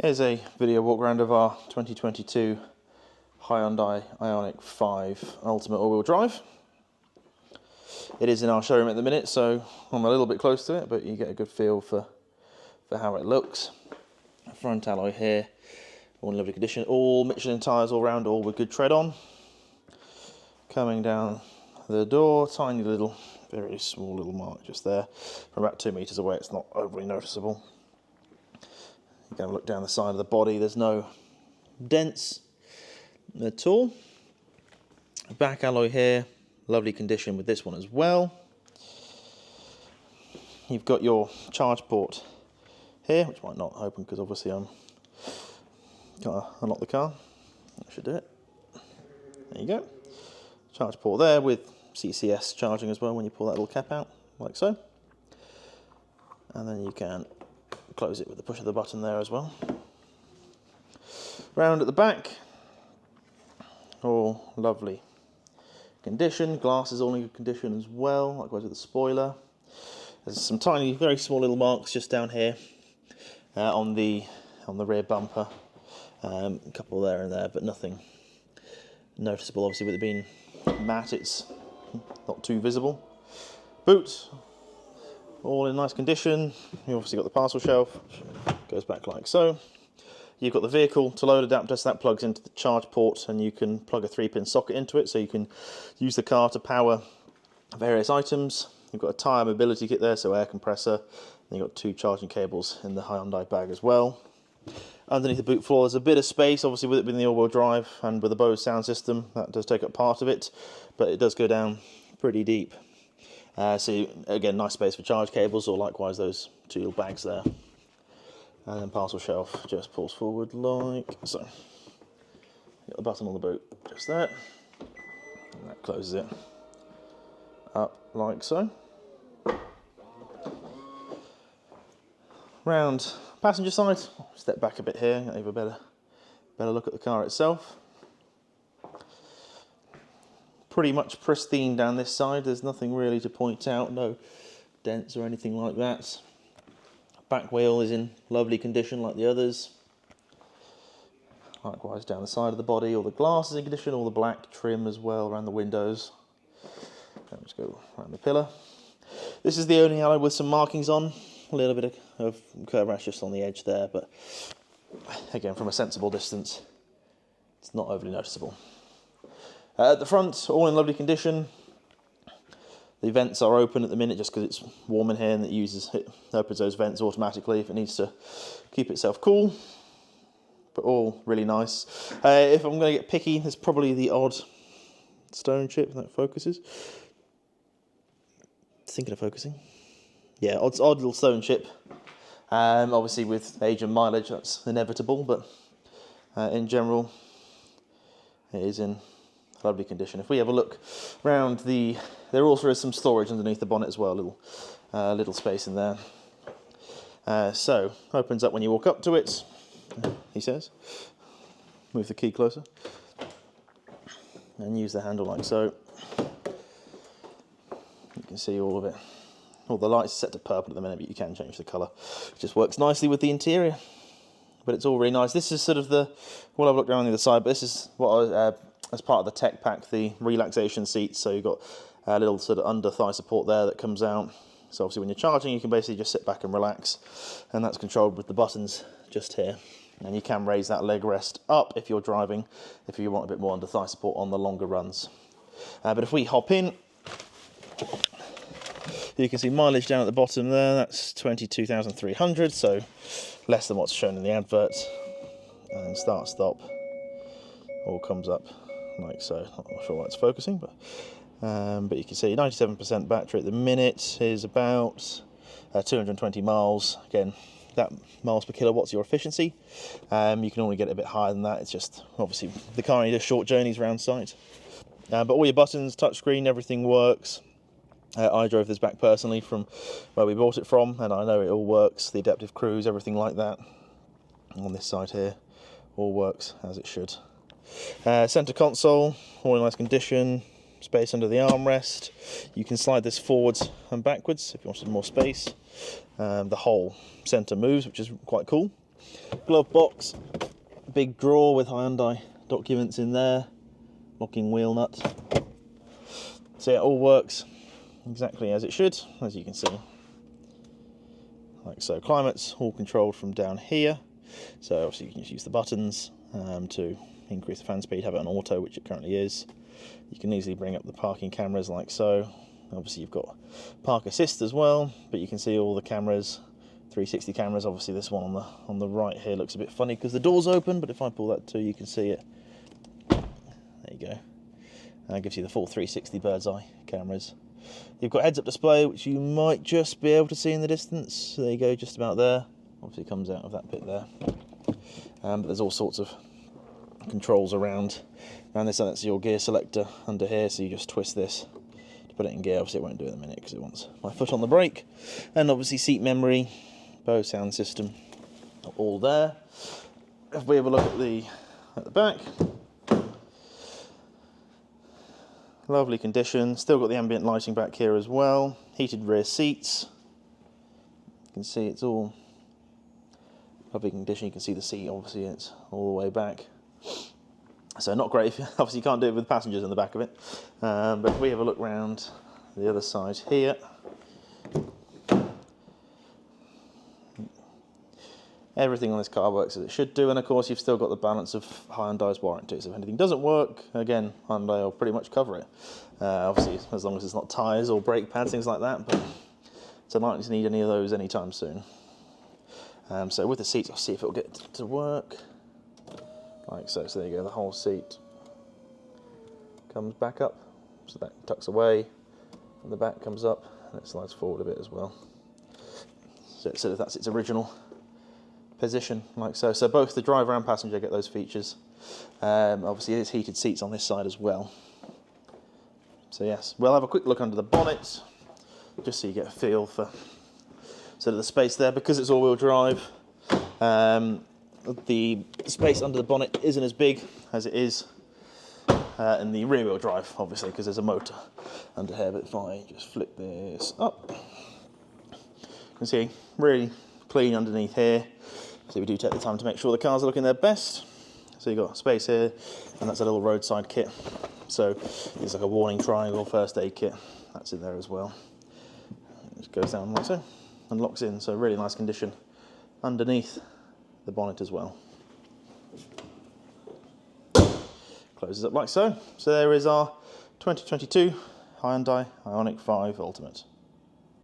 Here's a video walk around of our 2022 Hyundai Ioniq 5 Ultimate all-wheel drive. It is in our showroom at the minute, so I'm a little bit close to it, but you get a good feel for how it looks. Front alloy here, all in lovely condition. All Michelin tyres all round, all with good tread on. Coming down the door, tiny little, very small little mark just there. From about 2 meters away, it's not overly noticeable. You can have a look down the side of the body, there's no dents at all. Back alloy here, lovely condition with this one as well. You've got your charge port here, which might not open because obviously I'm gotta unlock the car. That should do it. There you go. Charge port there with CCS charging as well when you pull that little cap out, like so. And then you can close it with the push of the button there as well. Round at the back, all lovely condition. Glass is all in good condition as well, likewise with the spoiler. There's some tiny, very small little marks just down here on the rear bumper. A couple there and there, but nothing noticeable. Obviously, with it being matte, it's not too visible. Boot, all in nice condition. You've obviously got the parcel shelf, goes back like so. You've got the vehicle to load adapter, so that plugs into the charge port, and you can plug a 3-pin socket into it, so you can use the car to power various items. You've got a tyre mobility kit there, so air compressor, and you've got 2 charging cables in the Hyundai bag as well. Underneath the boot floor there's a bit of space, obviously with it being the all-wheel drive and with the Bose sound system, that does take up part of it, but it does go down pretty deep. So again, nice space for charge cables, or likewise those 2 little bags there. And then parcel shelf just pulls forward like so. Got the button on the boot just there, and that closes it up like so. Round passenger side, step back a bit here, have a better look at the car itself. Pretty much pristine down this side, there's nothing really to point out, no dents or anything like that. Back wheel is in lovely condition like the others. Likewise down the side of the body, all the glass is in condition, all the black trim as well around the windows. Let's go around the pillar. This is the only alloy with some markings on, a little bit of curve rash just on the edge there, but again from a sensible distance it's not overly noticeable. At the front, all in lovely condition. The vents are open at the minute just because it's warm in here, and it opens those vents automatically if it needs to keep itself cool. But all really nice. If I'm going to get picky, there's probably the odd stone chip that focuses. Thinking of focusing. Yeah, odd little stone chip. Obviously with age and mileage that's inevitable, but in general it is in lovely condition. If we have a look around there also is some storage underneath the bonnet as well, little space in there. So, opens up when you walk up to it, he says. Move the key closer. And use the handle like so. You can see all of it. All the lights are set to purple at the minute, but you can change the colour. It just works nicely with the interior. But it's all really nice. This is sort of well, I've looked around the other side, but this is what as part of the tech pack, the relaxation seats. So you've got a little sort of under thigh support there that comes out. So obviously when you're charging, you can basically just sit back and relax, and that's controlled with the buttons just here. And you can raise that leg rest up if you're driving, if you want a bit more under thigh support on the longer runs. But if we hop in, you can see mileage down at the bottom there, that's 22,300, so less than what's shown in the advert. And start, stop, all comes up like so. Not sure why it's focusing, but you can see 97% battery at the minute is about 220 miles. Again, that miles per kilowatt's your efficiency. You can only get a bit higher than that. It's just obviously the car only does short journeys around site. But all your buttons, touchscreen, everything works. I drove this back personally from where we bought it from, and I know it all works. The adaptive cruise, everything like that. On this side here, all works as it should. Centre console, all in nice condition. Space under the armrest. You can slide this forwards and backwards if you wanted more space. The whole centre moves, which is quite cool. Glove box, big drawer with Hyundai documents in there, locking wheel nut. So yeah, it all works exactly as it should, as you can see. Like so. Climate's all controlled from down here, so obviously you can just use the buttons to increase the fan speed, have it on auto, which it currently is. You can easily bring up the parking cameras like so. Obviously you've got park assist as well, but you can see all the cameras, 360 cameras. Obviously this one on the right here looks a bit funny because the door's open, but if I pull that too, you can see it. There you go. And that gives you the full 360 bird's eye cameras. You've got heads-up display, which you might just be able to see in the distance. So there you go, just about there. Obviously it comes out of that bit there. But there's all sorts of controls around this. That's your gear selector under here, so you just twist this to put it in gear. Obviously it won't do it in a minute because it wants my foot on the brake. And obviously seat memory, Bose sound system, all there. If we have a look at the back, lovely condition. Still got the ambient lighting back here as well. Heated rear seats. You can see it's all lovely condition. You can see the seat, obviously it's all the way back. So not great, obviously you can't do it with passengers in the back of it. But if we have a look round the other side here, everything on this car works as it should do, and of course you've still got the balance of Hyundai's warranty. So if anything doesn't work, again, Hyundai will pretty much cover it. Obviously, as long as it's not tyres or brake pads, things like that, but it's unlikely to need any of those anytime soon. So with the seats, I'll see if it'll get to work. Like so. So there you go, the whole seat comes back up, so that tucks away, and the back comes up, and it slides forward a bit as well. So that's its original position, like so. So both the driver and passenger get those features. Obviously there's heated seats on this side as well. So yes, we'll have a quick look under the bonnet, just so you get a feel for sort of the space there. Because it's all-wheel drive, the space under the bonnet isn't as big as it is in the rear-wheel drive, obviously, because there's a motor under here. But if I just flip this up, you can see really clean underneath here. So we do take the time to make sure the cars are looking their best. So you've got space here, and that's a little roadside kit. So it's like a warning triangle, first aid kit. That's in there as well. It just goes down like so and locks in. So really nice condition underneath the bonnet as well. Closes up like so. So there is our 2022 Hyundai Ioniq 5 Ultimate.